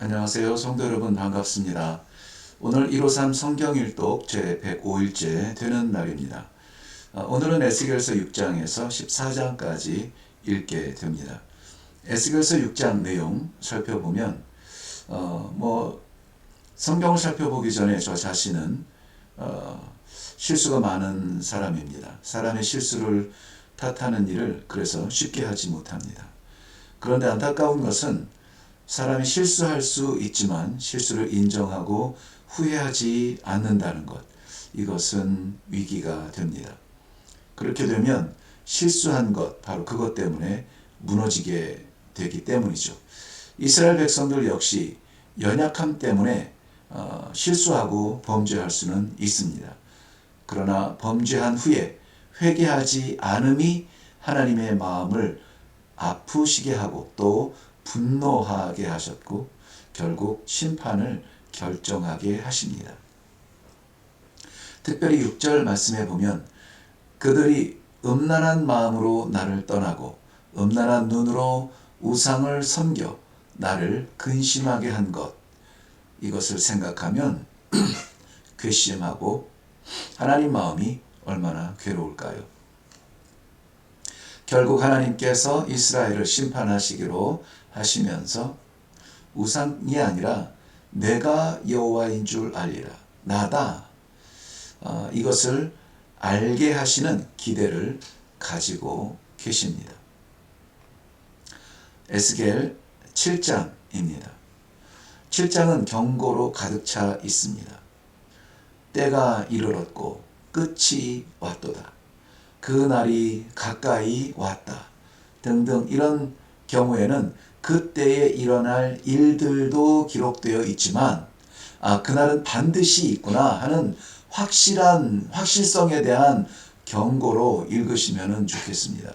안녕하세요. 성도 여러분 반갑습니다. 오늘 153 성경일독 제105일째 되는 날입니다. 오늘은 에스겔서 6장에서 14장까지 읽게 됩니다. 에스겔서 6장 내용 살펴보면 성경을 살펴보기 전에 저 자신은 실수가 많은 사람입니다. 사람의 실수를 탓하는 일을 그래서 쉽게 하지 못합니다. 그런데 안타까운 것은 사람이 실수할 수 있지만 실수를 인정하고 후회하지 않는다는 것. 이것은 위기가 됩니다. 그렇게 되면 실수한 것, 바로 그것 때문에 무너지게 되기 때문이죠. 이스라엘 백성들 역시 연약함 때문에 실수하고 범죄할 수는 있습니다. 그러나 범죄한 후에 회개하지 않음이 하나님의 마음을 아프시게 하고 또 분노하게 하셨고 결국 심판을 결정하게 하십니다. 특별히 6절 말씀에 보면 그들이 음란한 마음으로 나를 떠나고 음란한 눈으로 우상을 섬겨 나를 근심하게 한 것, 이것을 생각하면 괘씸하고 하나님 마음이 얼마나 괴로울까요? 결국 하나님께서 이스라엘을 심판하시기로 하시면서 우상이 아니라 내가 여호와인 줄 알리라, 나다, 이것을 알게 하시는 기대를 가지고 계십니다. 에스겔 7장입니다. 7장은 경고로 가득 차 있습니다. 때가 이르렀고 끝이 왔도다, 그 날이 가까이 왔다 등등, 이런 경우에는 그때에 일어날 일들도 기록되어 있지만 그날은 반드시 있구나 하는 확실성에 대한 경고로 읽으시면 좋겠습니다.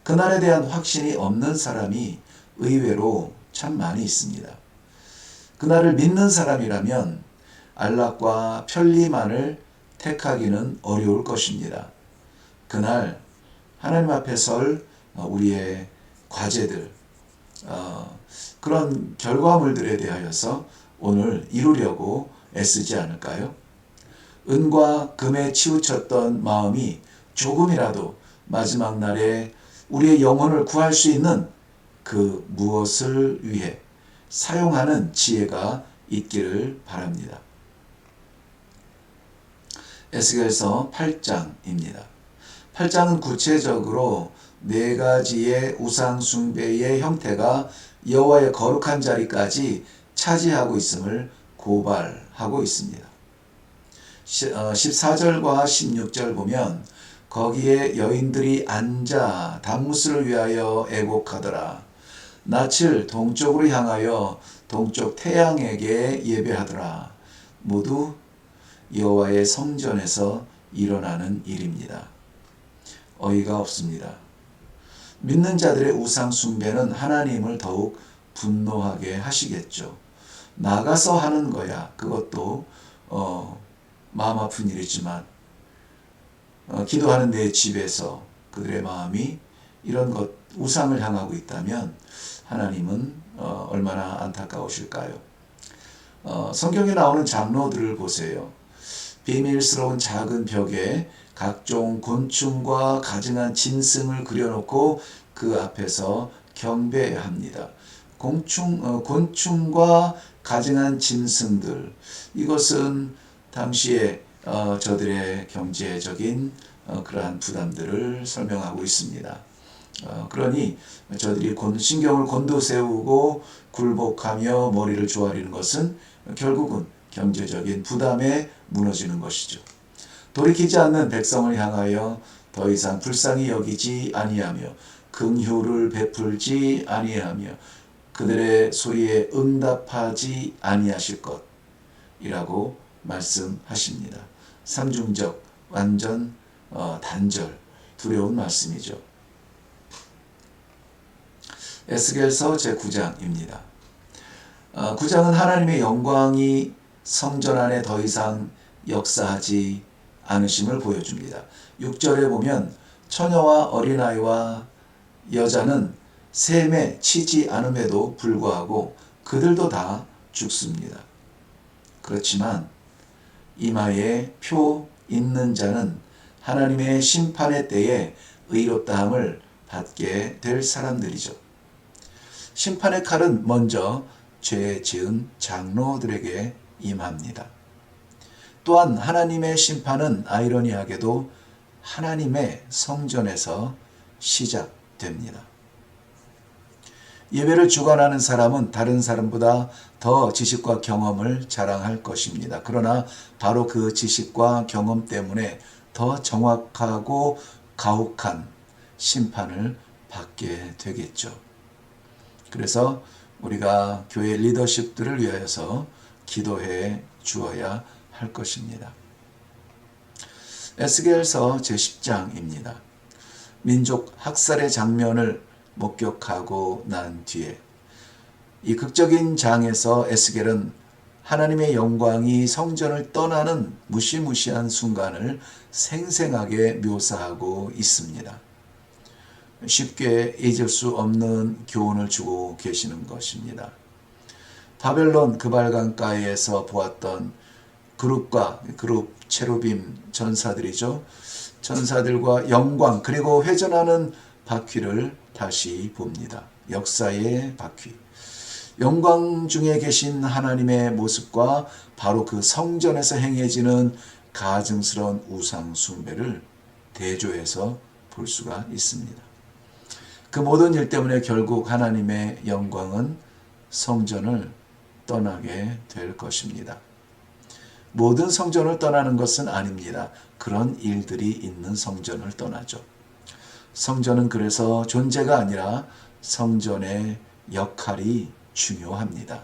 그날에 대한 확신이 없는 사람이 의외로 참 많이 있습니다. 그날을 믿는 사람이라면 안락과 편리만을 택하기는 어려울 것입니다. 그날 하나님 앞에 설 우리의 과제들, 그런 결과물들에 대하여서 오늘 이루려고 애쓰지 않을까요? 은과 금에 치우쳤던 마음이 조금이라도 마지막 날에 우리의 영혼을 구할 수 있는 그 무엇을 위해 사용하는 지혜가 있기를 바랍니다. 에스겔서 8장입니다. 8장은 구체적으로 네 가지의 우상 숭배의 형태가 여호와의 거룩한 자리까지 차지하고 있음을 고발하고 있습니다. 14절과 16절 보면 거기에 여인들이 앉아 단무스를 위하여 애곡하더라. 낯을 동쪽으로 향하여 동쪽 태양에게 예배하더라. 모두 여호와의 성전에서 일어나는 일입니다. 어이가 없습니다. 믿는 자들의 우상 숭배는 하나님을 더욱 분노하게 하시겠죠. 나가서 하는 거야. 그것도 마음 아픈 일이지만 기도하는 내 집에서 그들의 마음이 이런 것 우상을 향하고 있다면 하나님은 얼마나 안타까우실까요? 성경에 나오는 장로들을 보세요. 비밀스러운 작은 벽에 각종 곤충과 가증한 짐승을 그려놓고 그 앞에서 경배합니다. 곤충과 가증한 짐승들, 이것은 당시에 저들의 경제적인 그러한 부담들을 설명하고 있습니다. 그러니 저들이 신경을 곤두세우고 굴복하며 머리를 조아리는 것은 결국은 경제적인 부담에 무너지는 것이죠. 돌이키지 않는 백성을 향하여 더 이상 불쌍히 여기지 아니하며 긍휼을 베풀지 아니하며 그들의 소리에 응답하지 아니하실 것이라고 말씀하십니다. 삼중적 완전 단절, 두려운 말씀이죠. 에스겔서 제9장입니다. 9장은 하나님의 영광이 성전 안에 더 이상 역사하지 않으심을 보여줍니다. 6절에 보면 처녀와 어린아이와 여자는 셈에 치지 않음에도 불구하고 그들도 다 죽습니다. 그렇지만 이마에 표 있는 자는 하나님의 심판의 때에 의롭다함을 받게 될 사람들이죠. 심판의 칼은 먼저 죄 지은 장로들에게 임합니다. 또한 하나님의 심판은 아이러니하게도 하나님의 성전에서 시작됩니다. 예배를 주관하는 사람은 다른 사람보다 더 지식과 경험을 자랑할 것입니다. 그러나 바로 그 지식과 경험 때문에 더 정확하고 가혹한 심판을 받게 되겠죠. 그래서 우리가 교회 리더십들을 위하여서 기도해 주어야 할 것입니다. 에스겔서 제10장입니다. 민족 학살의 장면을 목격하고 난 뒤에 이 극적인 장에서 에스겔은 하나님의 영광이 성전을 떠나는 무시무시한 순간을 생생하게 묘사하고 있습니다. 쉽게 잊을 수 없는 교훈을 주고 계시는 것입니다. 바벨론 그발강가에서 보았던 그룹 체루빔 전사들이죠. 전사들과 영광 그리고 회전하는 바퀴를 다시 봅니다. 역사의 바퀴. 영광 중에 계신 하나님의 모습과 바로 그 성전에서 행해지는 가증스러운 우상 숭배를 대조해서 볼 수가 있습니다. 그 모든 일 때문에 결국 하나님의 영광은 성전을 떠나게 될 것입니다. 모든 성전을 떠나는 것은 아닙니다. 그런 일들이 있는 성전을 떠나죠. 성전은 그래서 존재가 아니라 성전의 역할이 중요합니다.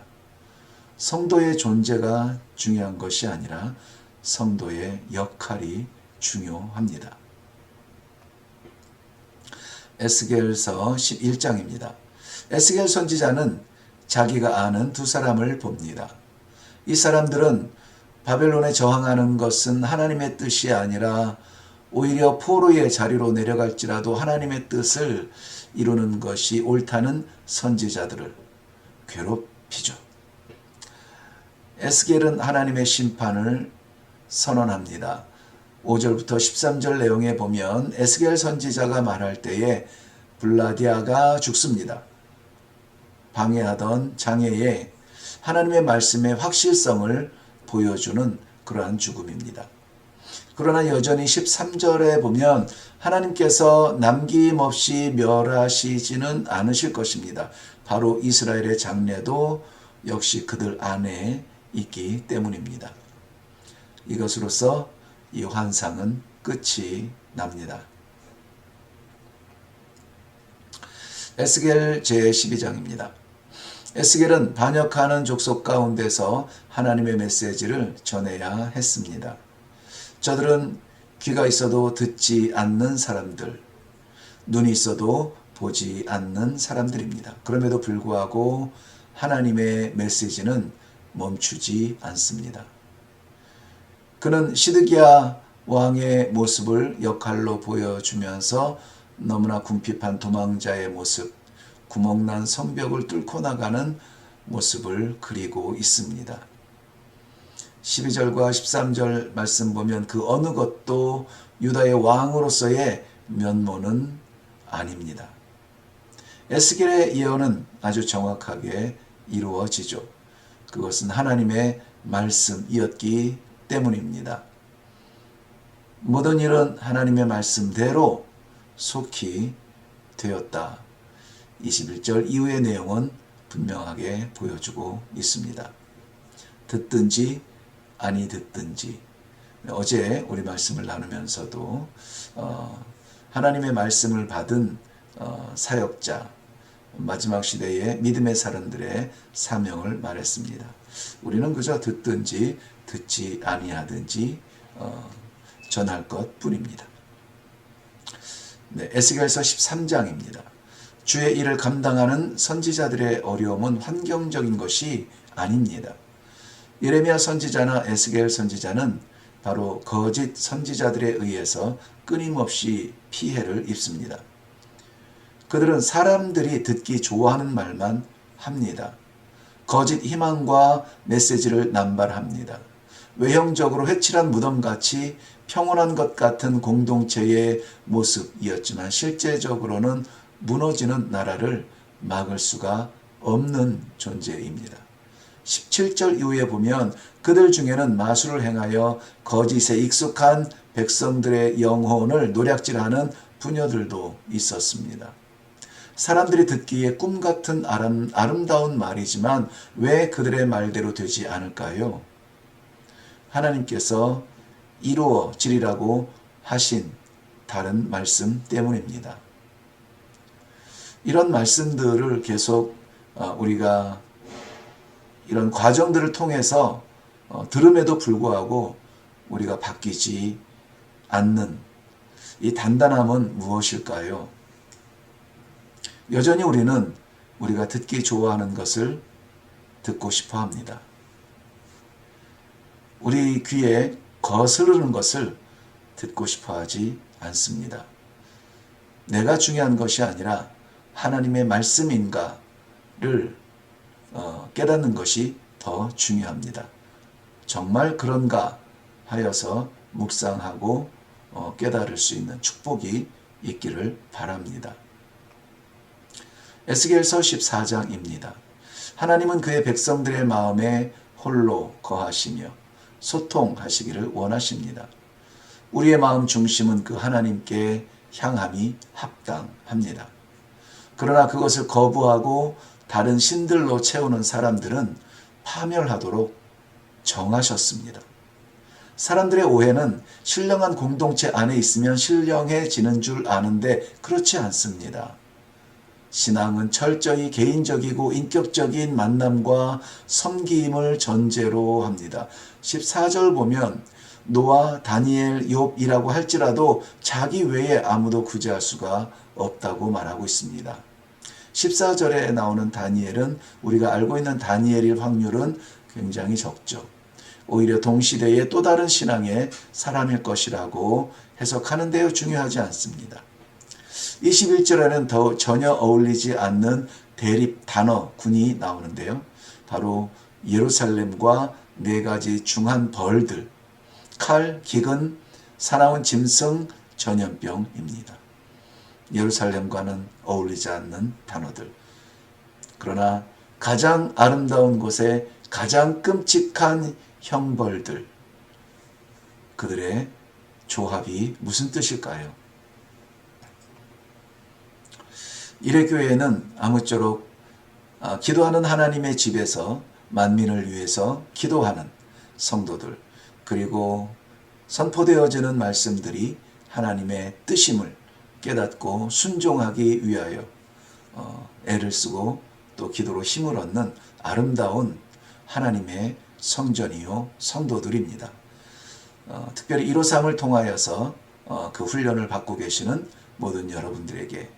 성도의 존재가 중요한 것이 아니라 성도의 역할이 중요합니다. 에스겔서 11장입니다. 에스겔 선지자는 자기가 아는 두 사람을 봅니다. 이 사람들은 바벨론에 저항하는 것은 하나님의 뜻이 아니라 오히려 포로의 자리로 내려갈지라도 하나님의 뜻을 이루는 것이 옳다는 선지자들을 괴롭히죠. 에스겔은 하나님의 심판을 선언합니다. 5절부터 13절 내용에 보면 에스겔 선지자가 말할 때에 블라디아가 죽습니다. 방해하던 장애에 하나님의 말씀의 확실성을 보여주는 그러한 죽음입니다. 그러나 여전히 13절에 보면 하나님께서 남김없이 멸하시지는 않으실 것입니다. 바로 이스라엘의 장래도 역시 그들 안에 있기 때문입니다. 이것으로서 이 환상은 끝이 납니다. 에스겔 제12장입니다. 에스겔은 반역하는 족속 가운데서 하나님의 메시지를 전해야 했습니다. 저들은 귀가 있어도 듣지 않는 사람들, 눈이 있어도 보지 않는 사람들입니다. 그럼에도 불구하고 하나님의 메시지는 멈추지 않습니다. 그는 시드기야 왕의 모습을 역할로 보여주면서 너무나 궁핍한 도망자의 모습, 구멍난 성벽을 뚫고 나가는 모습을 그리고 있습니다. 12절과 13절 말씀 보면 그 어느 것도 유다의 왕으로서의 면모는 아닙니다. 에스겔의 예언은 아주 정확하게 이루어지죠. 그것은 하나님의 말씀이었기 때문입니다. 모든 일은 하나님의 말씀대로 속히 되었다. 21절 이후의 내용은 분명하게 보여주고 있습니다. 듣든지 아니 듣든지 어제 우리 말씀을 나누면서도 하나님의 말씀을 받은 사역자 마지막 시대의 믿음의 사람들의 사명을 말했습니다. 우리는 그저 듣든지 듣지 아니하든지 전할 것 뿐입니다. 네, 에스겔서 13장입니다. 주의 일을 감당하는 선지자들의 어려움은 환경적인 것이 아닙니다. 예레미야 선지자나 에스겔 선지자는 바로 거짓 선지자들에 의해서 끊임없이 피해를 입습니다. 그들은 사람들이 듣기 좋아하는 말만 합니다. 거짓 희망과 메시지를 남발합니다. 외형적으로 회칠한 무덤같이 평온한 것 같은 공동체의 모습이었지만 실제적으로는 무너지는 나라를 막을 수가 없는 존재입니다. 17절 이후에 보면 그들 중에는 마술을 행하여 거짓에 익숙한 백성들의 영혼을 노략질하는 부녀들도 있었습니다. 사람들이 듣기에 꿈 같은 아름다운 말이지만 왜 그들의 말대로 되지 않을까요? 하나님께서 이루어지리라고 하신 다른 말씀 때문입니다. 이런 말씀들을 계속 우리가 이런 과정들을 통해서 들음에도 불구하고 우리가 바뀌지 않는 이 단단함은 무엇일까요? 여전히 우리는 우리가 듣기 좋아하는 것을 듣고 싶어 합니다. 우리 귀에 거스르는 것을 듣고 싶어 하지 않습니다. 내가 중요한 것이 아니라 하나님의 말씀인가를 깨닫는 것이 더 중요합니다. 정말 그런가 하여서 묵상하고 깨달을 수 있는 축복이 있기를 바랍니다. 에스겔서 14장입니다. 하나님은 그의 백성들의 마음에 홀로 거하시며 소통하시기를 원하십니다. 우리의 마음 중심은 그 하나님께 향함이 합당합니다. 그러나 그것을 거부하고 다른 신들로 채우는 사람들은 파멸하도록 정하셨습니다. 사람들의 오해는 신령한 공동체 안에 있으면 신령해지는 줄 아는데 그렇지 않습니다. 신앙은 철저히 개인적이고 인격적인 만남과 섬김을 전제로 합니다. 14절 보면 노아, 다니엘, 욥이라고 할지라도 자기 외에 아무도 구제할 수가 없다고 말하고 있습니다. 14절에 나오는 다니엘은 우리가 알고 있는 다니엘일 확률은 굉장히 적죠. 오히려 동시대의 또 다른 신앙의 사람일 것이라고 해석하는 데요 중요하지 않습니다. 21절에는 전혀 어울리지 않는 대립 단어군이 나오는데요. 바로 예루살렘과 네 가지 중한 벌들, 칼, 기근, 사나운 짐승, 전염병입니다. 예루살렘과는 어울리지 않는 단어들. 그러나 가장 아름다운 곳에 가장 끔찍한 형벌들, 그들의 조합이 무슨 뜻일까요? 이레교회는 아무쪼록 기도하는 하나님의 집에서 만민을 위해서 기도하는 성도들, 그리고 선포되어지는 말씀들이 하나님의 뜻임을 깨닫고 순종하기 위하여 애를 쓰고 또 기도로 힘을 얻는 아름다운 하나님의 성전이요 성도들입니다. 특별히 153을 통하여서 그 훈련을 받고 계시는 모든 여러분들에게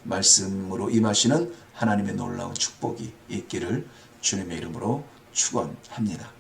말씀으로 임하시는 하나님의 놀라운 축복이 있기를 주님의 이름으로 축원합니다.